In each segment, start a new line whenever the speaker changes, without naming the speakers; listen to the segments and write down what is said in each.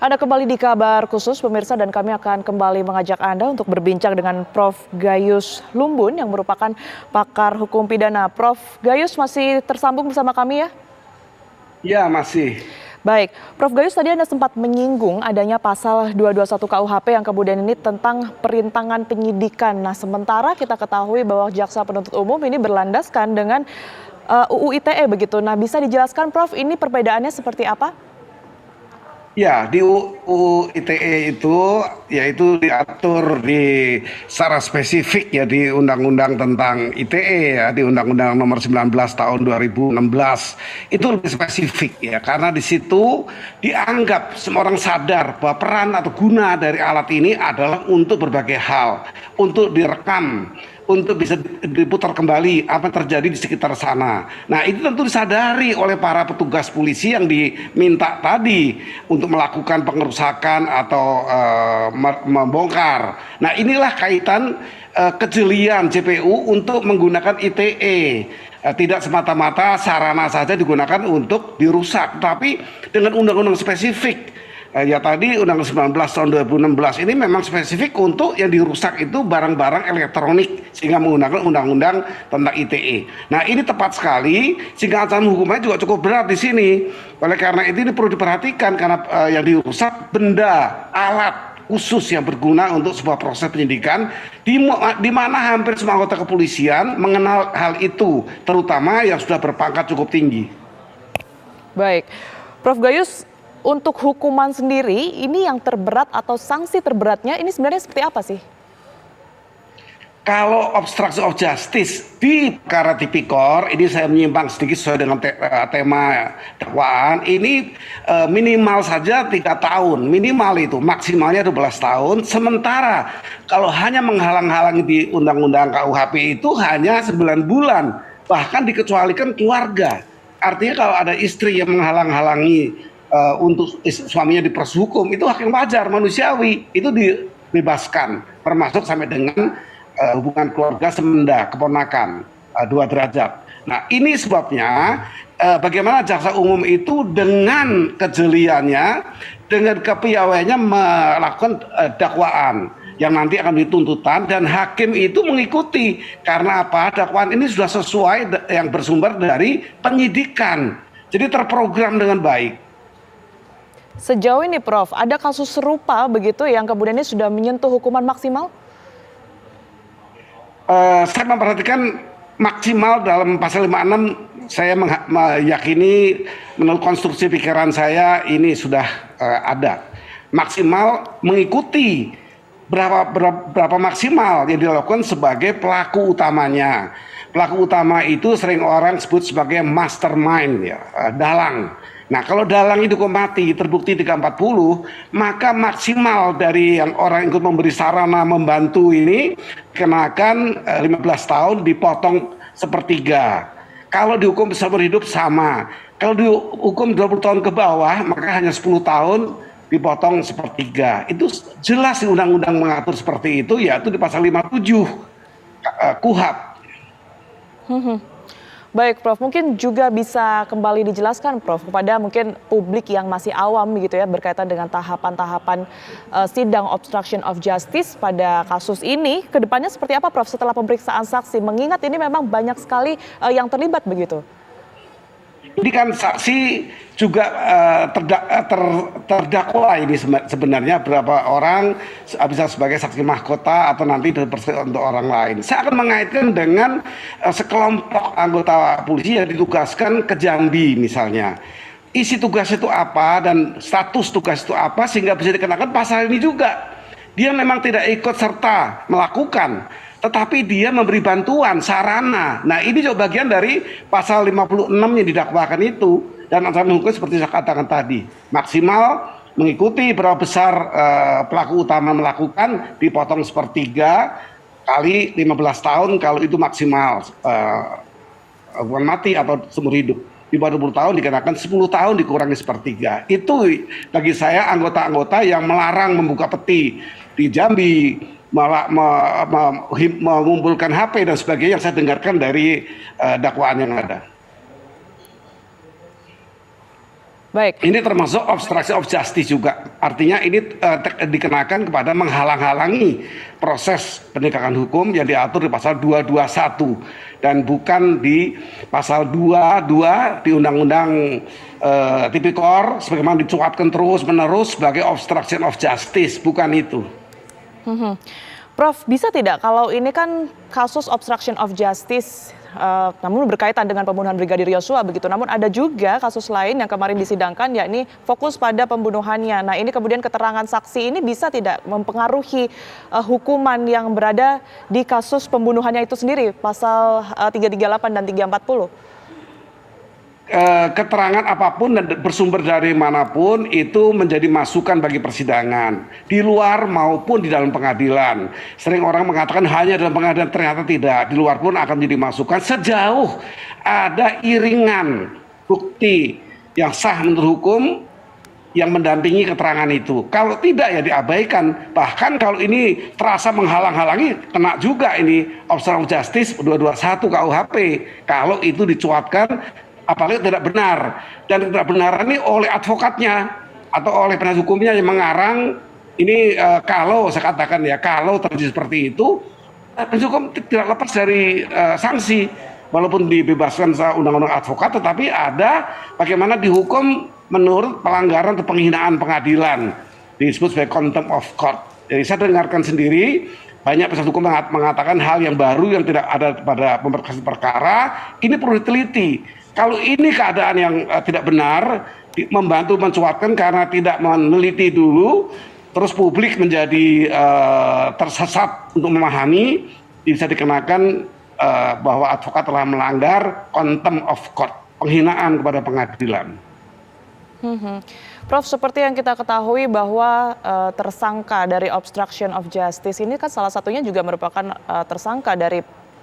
Anda kembali di Kabar Khusus pemirsa dan kami akan kembali mengajak Anda untuk berbincang dengan Prof. Gayus Lumbun yang merupakan pakar hukum pidana. Prof. Gayus masih tersambung bersama kami ya?
Ya, masih.
Baik, Prof. Gayus tadi Anda sempat menyinggung adanya pasal 221 KUHP yang kemudian ini tentang perintangan penyidikan. Nah, sementara kita ketahui bahwa Jaksa Penuntut Umum ini berlandaskan dengan UU ITE begitu. Nah, bisa dijelaskan Prof, ini perbedaannya seperti apa?
Ya, di UU ITE itu yaitu diatur secara spesifik ya di Undang-Undang tentang ITE ya, di Undang-Undang Nomor 19 Tahun 2016. Itu lebih spesifik ya, karena di situ dianggap semua orang sadar bahwa peran atau guna dari alat ini adalah untuk berbagai hal, untuk direkam, untuk bisa diputar kembali apa yang terjadi di sekitar sana. Nah, itu tentu disadari oleh para petugas polisi yang diminta tadi untuk melakukan pengerusakan atau membongkar. Nah, inilah kaitan kejelian JPU untuk menggunakan ITE. Tidak semata-mata sarana saja digunakan untuk dirusak, tapi dengan undang-undang spesifik. Ya tadi Undang-Undang 19 tahun 2016 ini memang spesifik untuk yang dirusak itu barang-barang elektronik sehingga menggunakan undang-undang tentang ITE. Nah, ini tepat sekali sehingga ancaman hukumnya juga cukup berat di sini. Oleh karena itu ini perlu diperhatikan karena yang dirusak benda, alat khusus yang berguna untuk sebuah proses penyidikan di mana hampir semua anggota kepolisian mengenal hal itu, terutama yang sudah berpangkat cukup tinggi.
Baik, Prof. Gayus, untuk hukuman sendiri, ini yang terberat atau sanksi terberatnya ini sebenarnya seperti apa sih?
Kalau obstruction of justice di perkara tipikor, ini saya menyimpang sedikit sesuai dengan tema dakwaan, ini minimal saja 3 tahun, minimal itu, maksimalnya 12 tahun. Sementara kalau hanya menghalang-halangi di Undang-Undang KUHP itu hanya 9 bulan, bahkan dikecualikan keluarga. Artinya kalau ada istri yang menghalang-halangi untuk suaminya diproses hukum, itu hak yang wajar, manusiawi, itu dibebaskan, termasuk sampai dengan hubungan keluarga semenda, keponakan, 2 derajat. Nah, ini sebabnya bagaimana jaksa umum itu dengan kejeliannya, dengan kepiawaiannya melakukan dakwaan yang nanti akan dituntutan dan hakim itu mengikuti. Karena apa? Dakwaan ini sudah sesuai yang bersumber dari penyidikan. Jadi terprogram dengan baik.
Sejauh ini Prof, ada kasus serupa begitu yang kemudian ini sudah menyentuh hukuman maksimal?
Saya memperhatikan maksimal dalam pasal 56, saya meyakini menurut konstruksi pikiran saya ini sudah ada. Maksimal mengikuti berapa maksimal yang dilakukan sebagai pelaku utamanya. Pelaku utama itu sering orang sebut sebagai mastermind ya, dalang. Nah, kalau dalang itu mati terbukti 340, maka maksimal dari yang orang ikut memberi sarana membantu ini kenakan 15 tahun dipotong sepertiga. Kalau dihukum seumur hidup sama. Kalau dihukum 20 tahun ke bawah maka hanya 10 tahun dipotong sepertiga. Itu jelas di undang-undang mengatur seperti itu, yaitu di pasal 57 KUHP.
Baik Prof, mungkin juga bisa kembali dijelaskan Prof kepada mungkin publik yang masih awam gitu ya berkaitan dengan tahapan-tahapan sidang obstruction of justice pada kasus ini. Kedepannya seperti apa Prof setelah pemeriksaan saksi? Mengingat ini memang banyak sekali yang terlibat begitu.
Ini kan saksi juga terdakwa ini sebenarnya berapa orang bisa sebagai saksi mahkota atau nanti untuk orang lain. Saya akan mengaitkan dengan sekelompok anggota polisi yang ditugaskan ke Jambi misalnya. Isi tugas itu apa dan status tugas itu apa sehingga bisa dikenakan pasal ini juga. Dia memang tidak ikut serta melakukan, tetapi dia memberi bantuan, sarana. Nah, ini juga bagian dari pasal 56 yang didakwakan itu. Dan ancaman hukum seperti saya katakan tadi, maksimal mengikuti berapa besar pelaku utama melakukan, dipotong sepertiga kali 15 tahun kalau itu maksimal hukuman mati atau seumur hidup. Di bawah 20 tahun dikenakan 10 tahun dikurangi sepertiga. Itu bagi saya anggota-anggota yang melarang membuka peti di Jambi, malah mengumpulkan HP dan sebagainya yang saya dengarkan dari dakwaan yang ada.
Baik.
Ini termasuk obstruction of justice juga. Artinya ini dikenakan kepada menghalang-halangi proses penegakan hukum yang diatur di pasal 221 dan bukan di pasal 22 di Undang-Undang Tipikor sebagaimana dicuatkan terus-menerus sebagai obstruction of justice, bukan itu.
Prof, bisa tidak kalau ini kan kasus obstruction of justice, namun berkaitan dengan pembunuhan Brigadir Yosua begitu. Namun ada juga kasus lain yang kemarin disidangkan, yakni fokus pada pembunuhannya. Nah, ini kemudian keterangan saksi ini bisa tidak mempengaruhi hukuman yang berada di kasus pembunuhannya itu sendiri, pasal 338 dan 340?
Keterangan apapun dan bersumber dari manapun itu menjadi masukan bagi persidangan di luar maupun di dalam pengadilan. Sering orang mengatakan hanya dalam pengadilan, ternyata tidak. Di luar pun akan menjadi masukan sejauh ada iringan bukti yang sah menurut hukum yang mendampingi keterangan itu. Kalau tidak ya diabaikan. Bahkan kalau ini terasa menghalang-halangi, kena juga ini obstruction of justice 221 KUHP. Kalau itu dicuatkan apalagi tidak benar, dan tidak benar ini oleh advokatnya atau oleh penasihat hukumnya yang mengarang ini. Kalau saya katakan ya, kalau terjadi seperti itu, penasihat hukum tidak lepas dari sanksi walaupun dibebaskan undang-undang advokat, tetapi ada bagaimana dihukum menurut pelanggaran atau penghinaan pengadilan, disebut sebagai contempt of court. Jadi saya dengarkan sendiri banyak penasihat hukum mengatakan hal yang baru yang tidak ada pada pemberkasan perkara, ini perlu diteliti. Kalau ini keadaan yang tidak benar, membantu mencuatkan karena tidak meneliti dulu, terus publik menjadi tersesat untuk memahami, bisa dikenakan bahwa advokat telah melanggar contempt of court, penghinaan kepada pengadilan.
Prof, seperti yang kita ketahui bahwa tersangka dari obstruction of justice ini kan salah satunya juga merupakan tersangka dari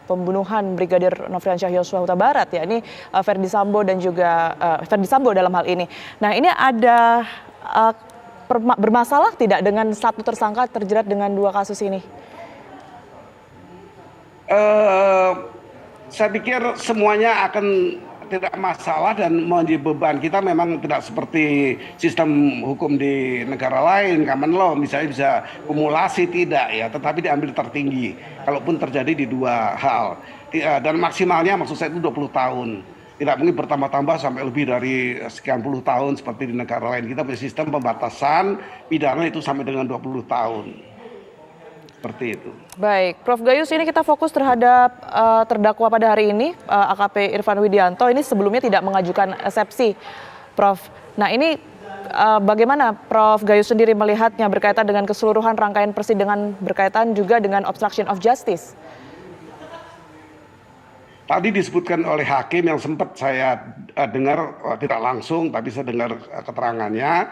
pembunuhan Brigadir Nofriansyah Yosua Huta Barat, ya ini Ferdy Sambo dan juga Ferdy Sambo dalam hal ini. Nah, ini ada bermasalah tidak dengan satu tersangka terjerat dengan dua kasus ini?
Saya pikir semuanya akan tidak masalah dan menjadi beban. Kita memang tidak seperti sistem hukum di negara lain, common law misalnya bisa kumulasi, tidak ya, tetapi diambil tertinggi kalaupun terjadi di dua hal. Dan maksimalnya maksud saya itu 20 tahun. Tidak mungkin bertambah-tambah sampai lebih dari sekian puluh tahun seperti di negara lain. Kita punya sistem pembatasan pidana itu sampai dengan 20 tahun. Seperti itu.
Baik, Prof Gayus, ini kita fokus terhadap terdakwa pada hari ini, AKP Irfan Widianto. Ini sebelumnya tidak mengajukan eksepsi, Prof. Nah, ini bagaimana Prof Gayus sendiri melihatnya berkaitan dengan keseluruhan rangkaian persidangan berkaitan juga dengan obstruction of justice?
Tadi disebutkan oleh hakim yang sempat saya dengar tidak langsung, tapi saya dengar keterangannya.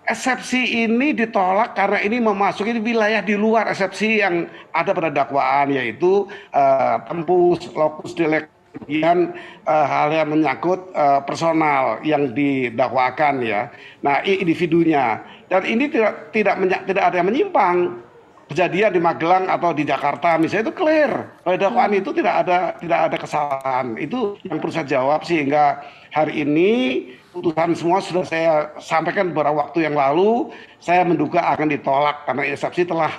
Eksepsi ini ditolak karena ini memasuki wilayah di luar eksepsi yang ada pada dakwaan, yaitu tempus, locus delicti, hal yang menyangkut personal yang didakwakan ya. Nah, individunya. Dan ini tidak ada yang menyimpang. Kejadian di Magelang atau di Jakarta misalnya itu clear. Pada dakwaan itu tidak ada kesalahan. Itu yang perlu saya jawab, sehingga hari ini putusan semua sudah saya sampaikan beberapa waktu yang lalu. Saya menduga akan ditolak karena eksepsi telah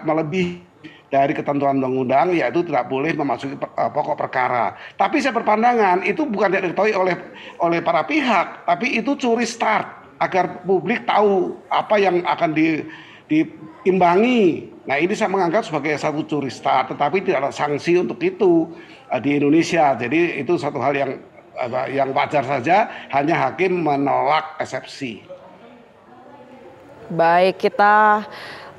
melebihi dari ketentuan undang-undang, yaitu tidak boleh memasuki pokok perkara. Tapi saya berpandangan itu bukan tidak diketahui oleh para pihak, tapi itu curi start agar publik tahu apa yang akan diimbangi. Nah, ini saya menganggap sebagai satu curi start, tetapi tidak ada sanksi untuk itu di Indonesia. Jadi itu satu hal yang wajar saja, hanya hakim menolak eksepsi.
Baik, kita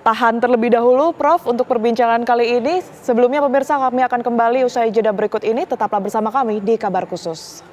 tahan terlebih dahulu, Prof, untuk perbincangan kali ini. Sebelumnya pemirsa, kami akan kembali usai jeda berikut ini. Tetaplah bersama kami di Kabar Khusus.